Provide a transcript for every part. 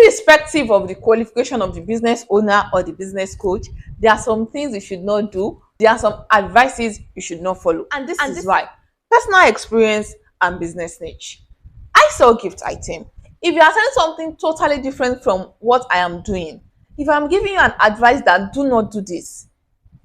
Irrespective of the qualification of the business owner or the business coach, there are some things you should not do. There are some advices you should not follow. And this is why personal experience and business niche. I sell gift item. If you are selling something totally different from what I am doing, if I'm giving you an advice that do not do this,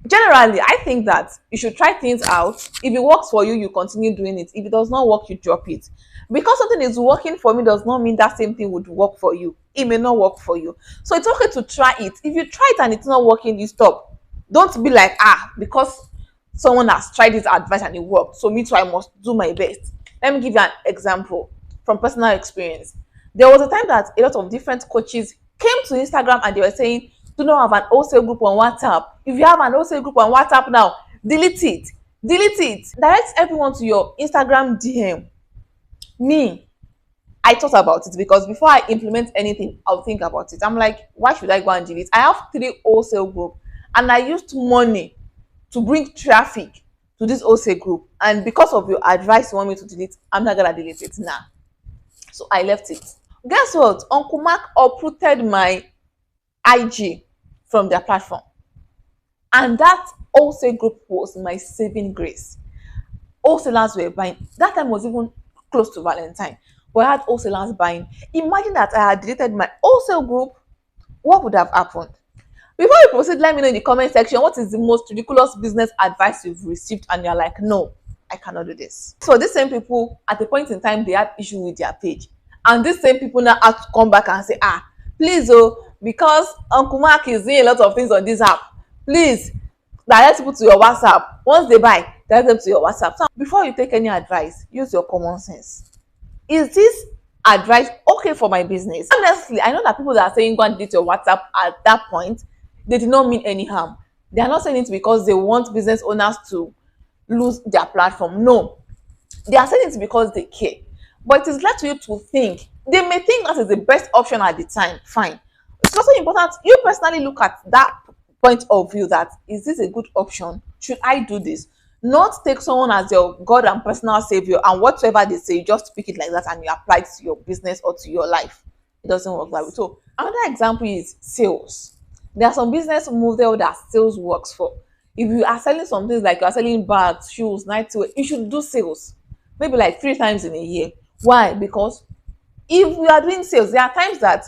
generally I think that you should try things out. If it works for you, you continue doing it. If it does not work, you drop it. Because something is working for me does not mean that same thing would work for you. It may not work for you, so it's okay to try it. If you try it and it's not working, you stop. Don't be like, because someone has tried this advice and it worked, so me too, I must do my best. Let me give you an example from personal experience. There was a time that a lot of different coaches came to Instagram and they were saying, do not have an wholesale group on WhatsApp. If you have an wholesale group on WhatsApp now, delete it. Delete it. Direct everyone to your Instagram DM. Me, I thought about it because before I implement anything, I'll think about it. I'm like, why should I go and delete? I have 3 wholesale group and I used money to bring traffic to this wholesale group. And because of your advice you want me to delete, I'm not gonna delete it now. So I left it. Guess what? Uncle Mark uprooted my IG from their platform. And that wholesale group was my saving grace. Wholesalers were buying. That time was even close to Valentine. But I had wholesalers buying. Imagine that I had deleted my wholesale group. What would have happened? Before we proceed, let me know in the comment section what is the most ridiculous business advice you've received and you're like, no, I cannot do this. So these same people, at a point in time, they had issue with their page. And these same people now have to come back and say, please, because Uncle Mark is doing a lot of things on this app, please direct people to your WhatsApp. Once they buy, direct them to your WhatsApp. So before you take any advice, use your common sense. Is this advice okay for my business? Honestly, I know that people that are saying go and delete your WhatsApp at that point, they did not mean any harm. They are not saying it because they want business owners to lose their platform. No, they are saying it because they care. But it is left to you to think. They may think that is the best option at the time. Fine. It's also important you personally look at that point of view, that is this a good option? Should I do this? Not take someone as your God and personal savior and whatever they say, you just speak it like that and you apply it to your business or to your life. It doesn't work that way. So another example is sales. There are some business model that sales works for. If you are selling some things like you are selling bags, shoes, nightwear, you should do sales. Maybe like 3 times in a year. Why? Because if we are doing sales, there are times that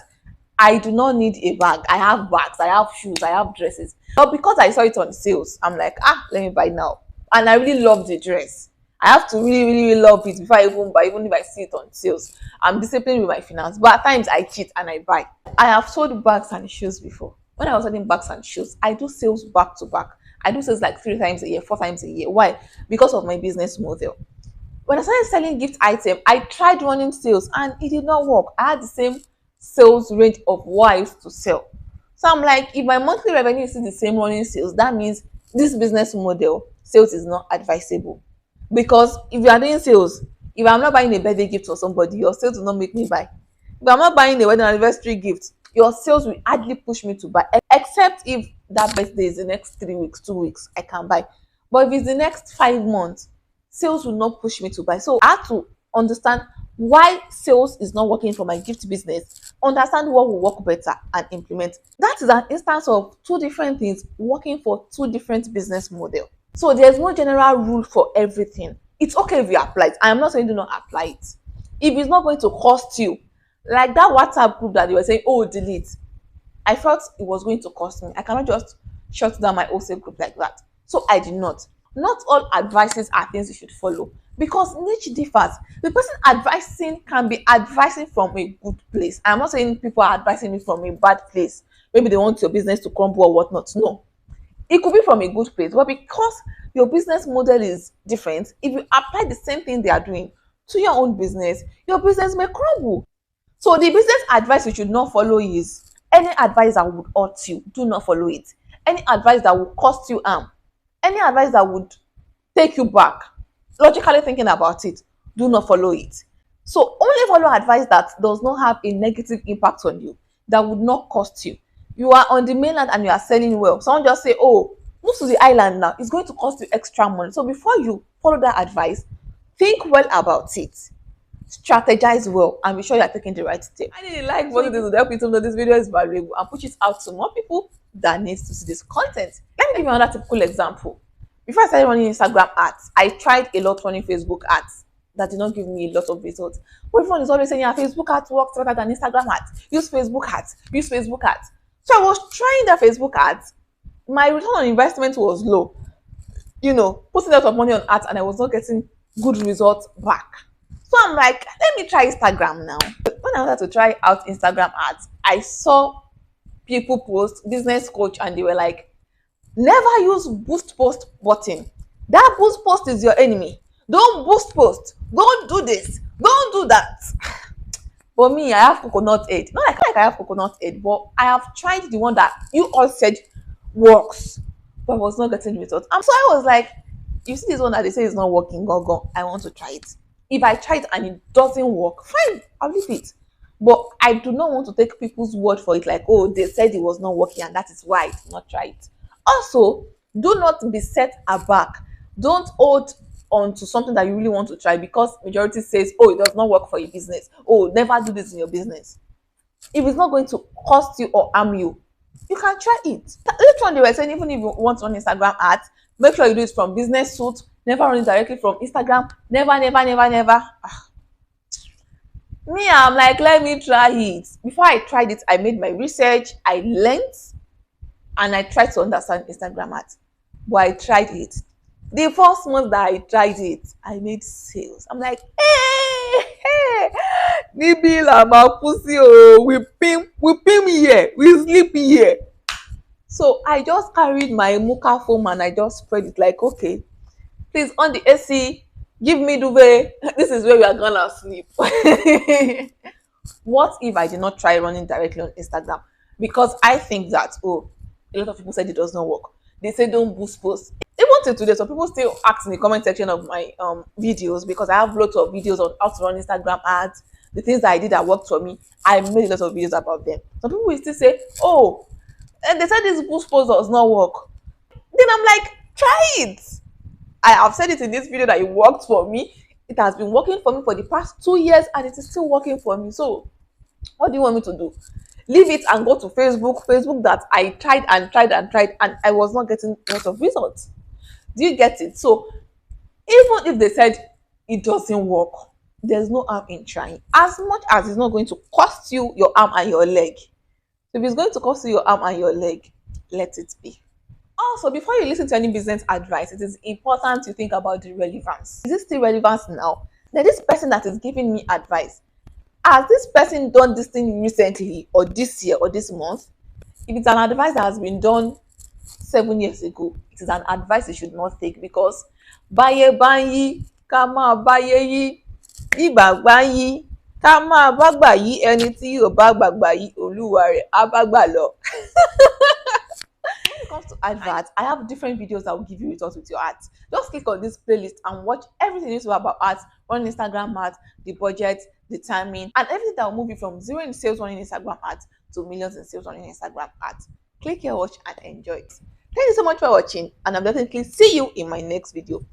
I do not need a bag. I have bags, I have shoes, I have dresses. But because I saw it on sales, I'm like, let me buy now. And I really love the dress. I have to really, really, really love it before I even buy, even if I see it on sales. I'm disciplined with my finance. But at times I cheat and I buy. I have sold bags and shoes before. When I was selling bags and shoes, I do sales back to back. I do sales like 3 times a year, 4 times a year. Why? Because of my business model. When I started selling gift item, I tried running sales and it did not work. I had the same sales range of what I used to sell. So I'm like, if my monthly revenue is the same running sales, that means this business model, sales is not advisable. Because if you are doing sales, if I'm not buying a birthday gift for somebody, your sales will not make me buy. If I'm not buying a wedding anniversary gift, your sales will hardly push me to buy. Except if that birthday is the next 3 weeks, 2 weeks, I can buy. But if it's the next 5 months, sales will not push me to buy. So I have to understand why sales is not working for my gift business, understand what will work better and implement. That is an instance of 2 different things working for 2 different business models. So there's no general rule for everything. It's okay if you apply it. I am not saying do not apply it. If it's not going to cost you, like that WhatsApp group that you were saying, delete. I felt it was going to cost me. I cannot just shut down my wholesale group like that. So I did not. Not all advices are things you should follow because niche differs. The person advising can be advising from a good place. I'm not saying people are advising me from a bad place. Maybe they want your business to crumble or whatnot. No. It could be from a good place, but because your business model is different, if you apply the same thing they are doing to your own business, your business may crumble. So the business advice you should not follow is any advice that would hurt you, do not follow it. Any advice that will cost you harm, any advice that would take you back, logically thinking about it, do not follow it. So only follow advice that does not have a negative impact on you, that would not cost you. You are on the mainland and you are selling well. Someone just say, move to the island now. It's going to cost you extra money. So before you follow that advice, think well about it. strategize well, and be sure you are taking the right step. I really like what it is to help you to know this video is valuable and push it out to more people that needs to see this content. Let me give you another typical example. Before I started running Instagram ads, I tried a lot running Facebook ads that did not give me a lot of results. But everyone is always saying, yeah, Facebook ads works better than Instagram ads. Use Facebook ads. Use Facebook ads. So I was trying the Facebook ads. My return on investment was low. Putting a lot of money on ads, and I was not getting good results back. So I'm like, let me try Instagram now. When I wanted to try out Instagram ads, I saw people post business coach, and they were like, never use boost post button. That boost post is your enemy. Don't boost post. Don't do this. Don't do that. For me, I have coconut head. Not like I have coconut head, but I have tried the one that you all said works, but I was not getting results. And so I was like, you see this one that they say is not working, go. I want to try it. If I try it and it doesn't work, fine, I'll leave it. But I do not want to take people's word for it, like, oh, they said it was not working and that is why I did not try it. Also, do not be set aback. Don't hold on to something that you really want to try because majority says, oh, it does not work for your business. Oh, never do this in your business. If it's not going to cost you or harm you, you can try it. Later on, they were saying, even if you want to run Instagram ads, make sure you do it from business suit. Never run it directly from Instagram. Never. Me, I'm like, let me try it. Before I tried it, I made my research, I learned, and I tried to understand Instagram ads. But I tried it. The first month that I tried it, I made sales. I'm like, hey, Nibi Lama Pussy, oh, we pim here, we sleep here. So I just carried my Muka foam and I just spread it like, okay, please on the AC, give me duvet. This is where we are gonna sleep. What if I did not try running directly on Instagram? Because I think that, oh, a lot of people said it does not work. They say don't boost posts. Even till today, some people still ask in the comment section of my videos, because I have lots of videos on how to run Instagram ads, the things that I did that worked for me. I made a lot of videos about them. Some people will still say, oh, and they said this boost post does not work. Then I'm like, try it. I have said it in this video that it worked for me. It has been working for me for the past 2 years and it is still working for me. So what do you want me to do? Leave it and go to Facebook that I tried and I was not getting lots of results. Do you get it? So even if they said it doesn't work, there's no harm in trying. As much as it's not going to cost you your arm and your leg. If it's going to cost you your arm and your leg, let it be. Also, before you listen to any business advice, it is important to think about the relevance. Is it still relevant now? Then this person that is giving me advice, has this person done this thing recently or this year or this month? If it's an advice that has been done 7 years ago, it is an advice you should not take, because baye bayi kama baye yi ibagba yi kama bagba yi ẹni tí yóò bá gbàgbà yi olúwa rẹ̀ á bá gbà lọ. When it comes to adverts, I have different videos that will give you results with your ads. Just click on this playlist and watch everything you know about ads, running Instagram ads, the budget, the timing, and everything that will move you from zero in sales running Instagram ads to millions in sales running Instagram ads. Click here, watch, and enjoy it. Thank you so much for watching, and I'll definitely see you in my next video.